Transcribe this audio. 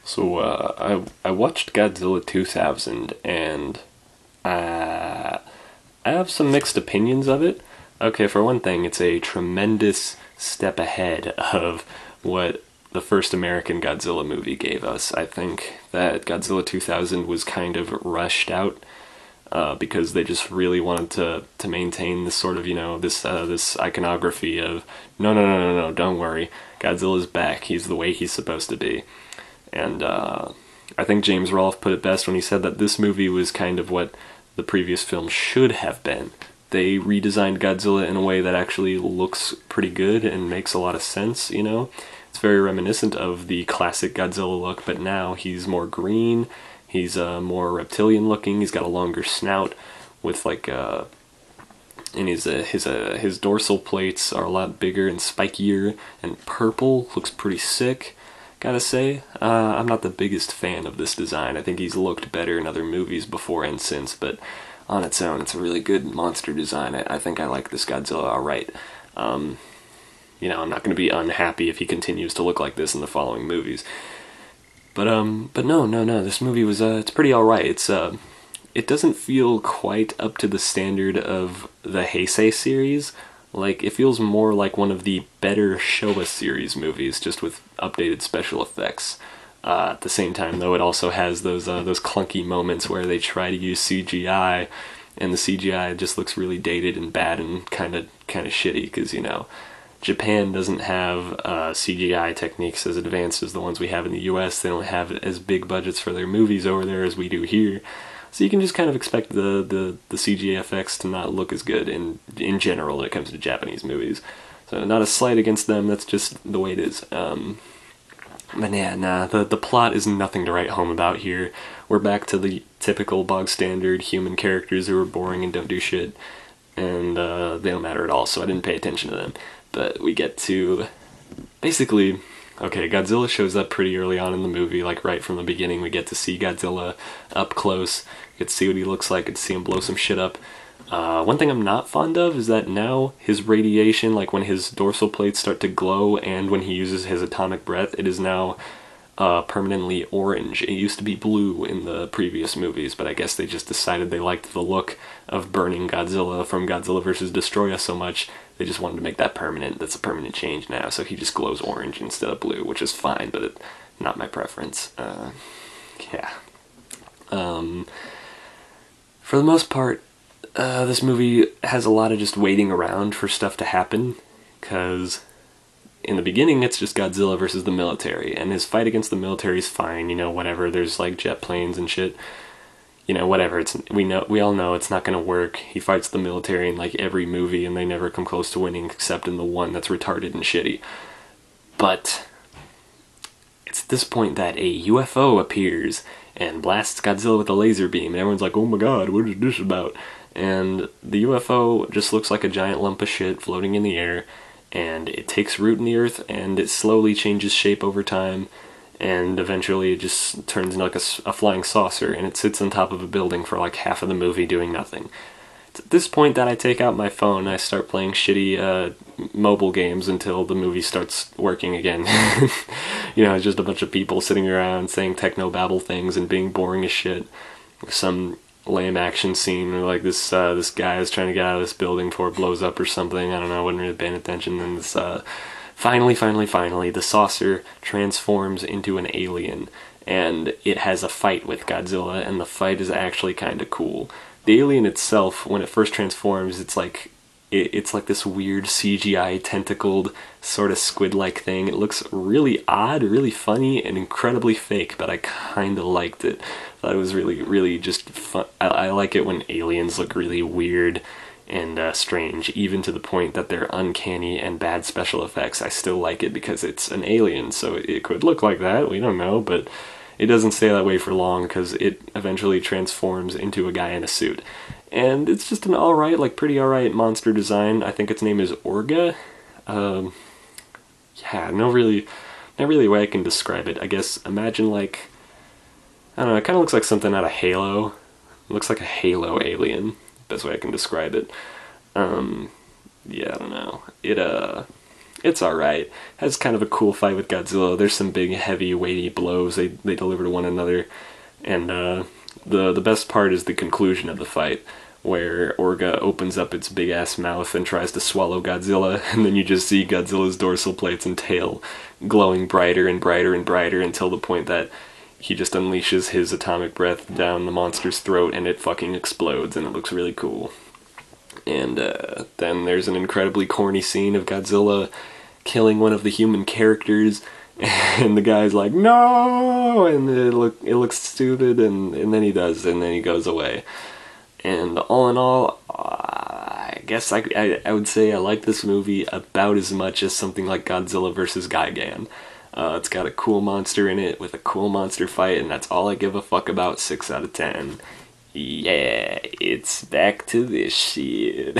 So I watched Godzilla 2000 and I have some mixed opinions of it. Okay, for one thing, it's a tremendous step ahead of what the first American Godzilla movie gave us. I think that Godzilla 2000 was kind of rushed out because they just really wanted to maintain this sort of this iconography of no, don't worry, Godzilla's back. He's the way he's supposed to be. And I think James Rolfe put it best when he said that this movie was kind of what the previous film should have been. They redesigned Godzilla in a way that actually looks pretty good and makes a lot of sense, you know? It's very reminiscent of the classic Godzilla look, but now he's more green, he's more reptilian looking, he's got a longer snout with like and his dorsal plates are a lot bigger and spikier, and purple looks pretty sick. Gotta say, I'm not the biggest fan of this design. I think he's looked better in other movies before and since, but on its own, it's a really good monster design. I think I like this Godzilla alright. I'm not going to be unhappy if he continues to look like this in the following movies. But no, this movie was, it's pretty alright. It doesn't feel quite up to the standard of the Heisei series. Like, it feels more like one of the better Showa series movies, just with updated special effects. At the same time, though, it also has those clunky moments where they try to use CGI, and the CGI just looks really dated and bad and kind of shitty, because, Japan doesn't have CGI techniques as advanced as the ones we have in the US. They don't have as big budgets for their movies over there as we do here. So you can just kind of expect the CGI effects to not look as good in general when it comes to Japanese movies. So not a slight against them, that's just the way it is. But yeah, nah, the plot is nothing to write home about here. We're back to the typical bog standard human characters who are boring and don't do shit, and they don't matter at all, so I didn't pay attention to them. But we get to, basically, okay, Godzilla shows up pretty early on in the movie, like right from the beginning. We get to see Godzilla up close, get to see what he looks like, get to see him blow some shit up. One thing I'm not fond of is that now his radiation, like when his dorsal plates start to glow and when he uses his atomic breath, it is now permanently orange. It used to be blue in the previous movies, but I guess they just decided they liked the look of burning Godzilla from Godzilla vs. Destroy Us so much, they just wanted to make that permanent. That's a permanent change now, so he just glows orange instead of blue, which is fine, but not my preference. Yeah. For the most part, this movie has a lot of just waiting around for stuff to happen, because in the beginning it's just Godzilla versus the military, and his fight against the military is fine, whatever, there's like jet planes and shit, whatever, we all know it's not gonna work. He fights the military in like every movie, and they never come close to winning except in the one that's retarded and shitty. But it's at this point that a UFO appears and blasts Godzilla with a laser beam, and everyone's like, oh my god, what is this about? And the UFO just looks like a giant lump of shit floating in the air, and it takes root in the earth, and it slowly changes shape over time, and eventually it just turns into like a flying saucer, and it sits on top of a building for like half of the movie doing nothing. It's at this point that I take out my phone and I start playing shitty mobile games until the movie starts working again. It's just a bunch of people sitting around saying techno-babble things and being boring as shit. Some lame action scene where like this guy is trying to get out of this building before it blows up or something. I don't know, I wasn't really paying attention. And this finally, the saucer transforms into an alien, and it has a fight with Godzilla, and the fight is actually kind of cool. The alien itself, when it first transforms, it's like this weird CGI tentacled sort of squid-like thing. It looks really odd, really funny, and incredibly fake, but I kind of liked it. I thought it was really, really just fun. I like it when aliens look really weird and strange, even to the point that they're uncanny and bad special effects. I still like it because it's an alien, so it could look like that, we don't know, but it doesn't stay that way for long because it eventually transforms into a guy in a suit. And it's just an alright, like pretty alright monster design. I think its name is Orga. Not really way I can describe it. I guess imagine like, I don't know, it kind of looks like something out of Halo. It looks like a Halo alien. Best way I can describe it. I don't know. It's alright. Has kind of a cool fight with Godzilla. There's some big, heavy, weighty blows they deliver to one another. And the best part is the conclusion of the fight, where Orga opens up its big ass mouth and tries to swallow Godzilla, and then you just see Godzilla's dorsal plates and tail glowing brighter and brighter and brighter until the point that he just unleashes his atomic breath down the monster's throat and it fucking explodes, and it looks really cool. And then there's an incredibly corny scene of Godzilla killing one of the human characters, and the guy's like, "No!" And it looks stupid, and then he does, and then he goes away. And all in all, I guess I would say I like this movie about as much as something like Godzilla vs. Gigan. It's got a cool monster in it with a cool monster fight, and that's all I give a fuck about. 6 out of 10. Yeah, it's back to this shit.